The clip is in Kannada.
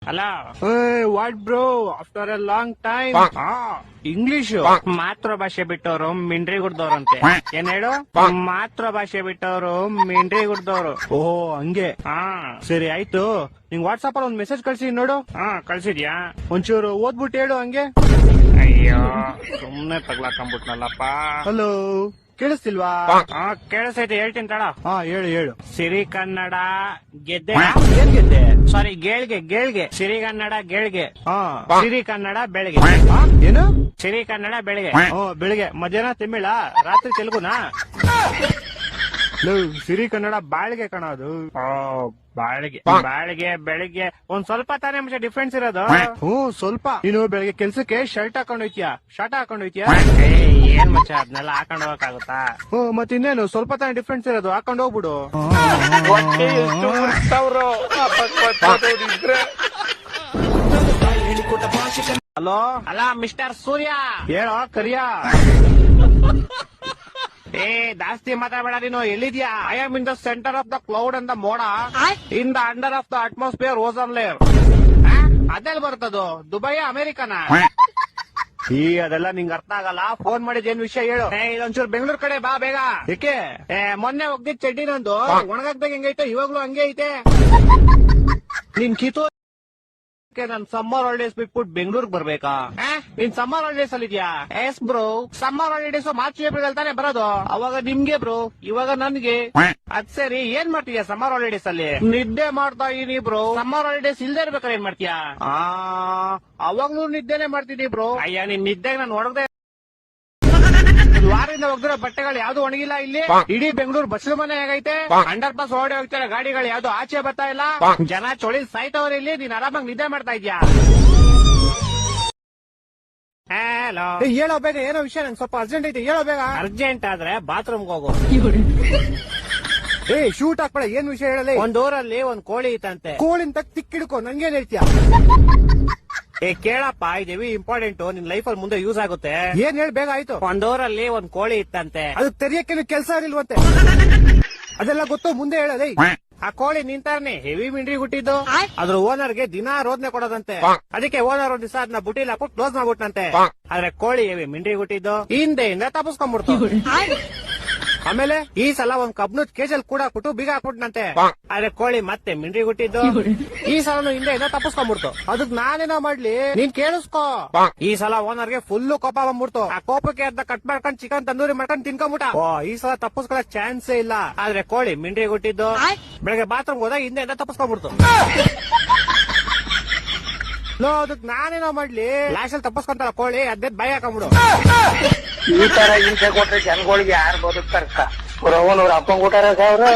ಅಲ್ಲ what bro after A long time English ಮಾತೃಭಾಷೆ ಬಿಟ್ಟವರು ಮಿಂಡ್ರಿ ಗುಡ್ದವ್ರಂತೆ. ಏನ್ ಹೇಳು? ಮಾತೃಭಾಷೆ ಬಿಟ್ಟವರು ಮಿಂಡ್ರಿ ಗುಡ್ದವ್ರು. ಓಹೋ ಹಂಗೆ. ಹಾ ಸರಿ ಆಯ್ತು, ನಿಂಗ್ ವಾಟ್ಸಾಪ್ ಅಲ್ಲಿ ಒಂದ್ ಮೆಸೇಜ್ ಕಳ್ಸಿ ನೋಡು. ಕಳ್ಸಿದ್ಯಾ? ಒಂಚೂರು ಓದ್ಬಿಟ್ಟು ಹೇಳು ಹಂಗೆ. ಅಯ್ಯೋ ಸುಮ್ನೆ ತಗ್ಲಾಕೊಂಡ್ಬಿಟ್ನಲ್ಲಪ್ಪ. ಹಲೋ, ಕೇಳಿಸ್ತಿಲ್ವಾ? ಕೇಳಿಸೈತೆ, ಹೇಳ್ತೀನಿ ತಡ. ಹೇಳು ಹೇಳು. ಸಿರಿ ಕನ್ನಡ ಗೆದ್ದೆ. ಏನ್ ಗೆದ್ದೆ? ಸಾರಿ, ಗೇಳ್ಗೆ. ಸಿರಿ ಕನ್ನಡ ಗೇಳ್ಗೆ. ಸಿರಿ ಕನ್ನಡ ಬೆಳಗ್ಗೆ. ಏನು? ಸಿರಿ ಕನ್ನಡ ಬೆಳಗ್ಗೆ. ಬೆಳಿಗ್ಗೆ. ಮಧ್ಯಾಹ್ನ ತಮಿಳ, ರಾತ್ರಿ ತೆಲುಗುನಾ? ಸಿರಿ ಕನ್ನಡ ಬಾಳ್ಗೆ ಕಣದು. ಬಾಳಿಗೆ ಬೆಳಿಗ್ಗೆ ಒಂದ್ ಸ್ವಲ್ಪ ತಾನೇ ಅಂಶ ಡಿಫ್ರೆನ್ಸ್ ಇರೋದು. ಸ್ವಲ್ಪ. ನೀನು ಬೆಳಿಗ್ಗೆ ಕೆಲ್ಸಕ್ಕೆ ಶರ್ಟ್ ಹಾಕೊಂಡೋಯ್ತೀಯಾ, ಶಾರ್ಟ್ ಹಾಕೊಂಡೋಯ್ತೀಯಾ? ಏನ್ ಮಚ್ಚ ಅದನ್ನೆಲ್ಲ ಹಾಕೊಂಡ್ ಹೋಗಕ್ಕಾಗುತ್ತಾ? ಮತ್ತಿನ್ನೇನು ಸ್ವಲ್ಪ ತಾನೇ ಡಿಫ್ರೆನ್ಸ್ ಇರೋದು, ಹಾಕೊಂಡ್ ಹೋಗ್ಬಿಡು. ಹಲೋ, ಅಲ್ಲ ಮಿಸ್ಟರ್ ಸೂರ್ಯ. ಹೇಳೋ ಕರಿಯಾ. ಜಾಸ್ತಿ ಮಾತಾಡಬೇಡ ನೀನು. ಎಲ್ಲಿದ್ಯಾ? I am in the centre of the cloud and the ಮೋಡ, in the under of the atmosphere ozone layer. ಅದೆಲ್ಲ ಬರ್ತದು? ದುಬೈ ಅಮೆರಿಕನ? ಅದೆಲ್ಲ ನಿಂಗ್ ಅರ್ಥ ಆಗಲ್ಲ. ಫೋನ್ ಮಾಡಿದ್ ಏನ್ ವಿಷಯ ಹೇಳು. ಇದೊಂಚೂರು ಬೆಂಗಳೂರು ಕಡೆ ಬಾ ಬೇಗ. ಏಕೆ? ಮೊನ್ನೆ ಹೋಗ್ದಿದ್ ಚಡ್ಡಿ ನಂದು ಒಣಗಾಕ್ದಾಗ ಹೆಂಗೈತೆ, ಇವಾಗ್ಲೂ ಹಂಗೆ ಐತೆ. ನಿನ್ ಕಿತ್ತು ನನ್ ಸಮ್ಮರ್ ಹಾಲಿಡೇಸ್ ಬಿಟ್ಬಿಟ್ಟು ಬೆಂಗಳೂರಿಗೆ ಬರ್ಬೇಕಾ? ನೀನ್ ಸಮ್ಮರ್ ಹಾಲಿಡೇಸ್ ಅಲ್ಲಿ ಇದೆಯಾ? S bro, summer holidays March April ಅಲ್ಲಿ ತಾನೇ ಬರೋದು. ಅವಾಗ ನಿಮ್ಗೆ ಬ್ರೋ, ಇವಾಗ ನನ್ಗೆ. ಅದ್ ಸರಿ, ಏನ್ ಮಾಡ್ತೀಯಾ ಸಮ್ಮರ್ ಹಾಲಿಡೇಸ್ ಅಲ್ಲಿ? ನಿದ್ದೆ ಮಾಡ್ತಾ ಇದೀನಿ ಬ್ರೋ. ಸಮ್ಮರ್ ಹಾಲಿಡೇಸ್ ಇಲ್ದೇ ಇರ್ಬೇಕಾದ್ರೆ ಏನ್ ಮಾಡ್ತೀಯಾ? ಅವಾಗ್ಲೂ ನಿದ್ದೆನೆ ಮಾಡ್ತೀನಿ ಬ್ರೋ. ಅಯ್ಯ, ನಿನ್ ನಿದ್ದೆಗೆ ನಾನು ಹೊರಗದೆ ವಾರದಿಂದ ಹೋಗ್ದಿರೋ ಬಟ್ಟೆಗಳು ಯಾವ್ದು ಒಣಗಿಲ್ಲ ಇಲ್ಲಿ. ಇಡೀ ಬೆಂಗಳೂರು ಬಸ್ಲು ಮನೆ ಆಗೈತೆ. ಅಂಡರ್ ಪಾಸ್ ಓಡಿ ಹೋಗ್ತಾರೆ ಗಾಡಿಗಳು, ಯಾವ್ದು ಆಚೆ ಬರ್ತಾ ಇಲ್ಲ. ಜನ ಚೊಳಿ ಸಾಯ್ತವ್ರ ಇಲ್ಲಿ. ನೀನ್ ಆರಾಮಾಗಿ ನಿದ್ದೆ ಮಾಡ್ತಾ ಇದ್ಯಾ? ಹಲೋ, ಹೇಳೋ ಬೇಗ, ಏನೋ ವಿಷಯ, ನಂಗೆ ಸ್ವಲ್ಪ ಅರ್ಜೆಂಟ್ ಐತೆ, ಹೇಳೋ ಬೇಗ. ಅರ್ಜೆಂಟ್ ಆದ್ರೆ ಬಾತ್ರೂಮ್ಗೆ ಹೋಗು. ಶೂಟ್ ಹಾಕ್ಬೇಡ, ಏನ್ ವಿಷಯ ಹೇಳಲಿ. ಒಂದ್ ಊರಲ್ಲಿ ಒಂದ್ ಕೋಳಿ ಇತ್ತಂತೆ. ಕೋಳಿನ ತಕ್ ತಿಕ್ಕಿಡ್ಕೊ, ನಂಗೇನ್ ಹೇಳ್ತೀಯ? ಕೇಳಪ್ಪ, ಇದೇವಿ ಇಂಪಾರ್ಟೆಂಟ್, ನಿನ್ ಲೈಫ್ ಅಲ್ಲಿ ಮುಂದೆ ಯೂಸ್ ಆಗುತ್ತೆ. ಏನ್ ಹೇಳಿ ಬೇಗ. ಆಯ್ತು. ಒಂದೂರಲ್ಲಿ ಒಂದ್ ಕೋಳಿ ಇತ್ತಂತೆ. ಅದು ತೆರಿಯಕ್ಕೆ ಕೆಲಸ ಇಲ್ವಂತೆ. ಅದೆಲ್ಲ ಗೊತ್ತು, ಮುಂದೆ ಹೇಳಲಿ. ಆ ಕೋಳಿ ನಿಂತಾರನೆ ಹೆವಿ ಮಿಂಡ್ರಿ ಹುಟ್ಟಿದ್ದು. ಅದ್ರ ಓನರ್ಗೆ ದಿನಾ ರೋದನೆ ಕೊಡೋದಂತೆ. ಅದಕ್ಕೆ ಓನರ್ ಒಂದ್ ದಿವಸ ಅದನ್ನ ಬುಟ್ಟಿಲ್ ಹಾಕ್ಬಿಟ್ಟು ಕ್ಲೋಸ್ ಮಾಡ್ಬಿಟ್ನಂತೆ. ಆದ್ರೆ ಕೋಳಿ ಹೆವಿ ಮಿಂಡ್ರಿ ಹುಟ್ಟಿದ್ದು ಹಿಂದೆಯಿಂದ ತಪ್ಪಿಸ್ಕೊಂಡ್ಬಿಡ್ತು. ಆಮೇಲೆ ಈ ಸಲ ಒಂದ್ ಕಬ್ನದ್ ಕೇಜಲ್ಲಿ ಕೂಡ ಹಾಕ್ಬಿಟ್ಟು ಬೀಗ ಹಾಕ್ಬಿಟ್ನಂತೆ. ಆದ್ರೆ ಕೋಳಿ ಮತ್ತೆ ಮಿಂಡ್ರಿ ಹುಟ್ಟಿದ್ದು ಈ ಸಲ ಹಿಂದೆಯಿಂದ ತಪ್ಪಿಸ್ಕೊಂಡ್ಬಿಡ್ತು. ಅದಕ್ ನಾನೇನೋ ಮಾಡ್ಲಿ, ನೀನ್ ಕೇಳಿಸ್ಕೋ. ಈ ಸಲ ಓನರ್ಗೆ ಫುಲ್ ಕೋಪ ಬಂದ್ಬಿಡ್ತು. ಆ ಕೋಪಕ್ಕೆ ಅರ್ಧ ಕಟ್ ಮಾಡ್ಕೊಂಡ್ ಚಿಕನ್ ತಂದೂರಿ ಮಾಡ್ಕೊಂಡ್ ತಿನ್ಕೊಂಡ್ಬಿಟ್ಟ. ಈ ಸಲ ತಪ್ಪಿಸ್ಕೊಳಕ್ ಚಾನ್ಸೇ ಇಲ್ಲ. ಆದ್ರೆ ಕೋಳಿ ಮಿಂಡ್ರಿ ಹುಟ್ಟಿದ್ದು ಬೆಳಗ್ಗೆ ಬಾತ್ರೂಮ್ ಹೋದಾಗ ಹಿಂದೆಯಿಂದ ತಪ್ಪಿಸ್ಕೊಂಡ್ಬಿಡ್ತು. ಅದಕ್ ನಾನೇನೋ ಮಾಡ್ಲಿ, ಲಾಸ್ಟಲ್ಲಿ ತಪ್ಪಿಸ್ಕೊಂತಾರ ಕೋಳಿ, ಅದೇ ಭಯ ಹಾಕೊಂಡ್ಬಿಡು. ಈ ತರ ಹಿಂಸೆ ಕೊಟ್ರೆ ಜನಗಳಿಗೆ ಯಾರು ಬದುಕ್ತಾರ? ಅವ್ರ ಅಪ್ಪಂಗ್ ಕೊಟ್ಟಾರ ಅವ್ರು.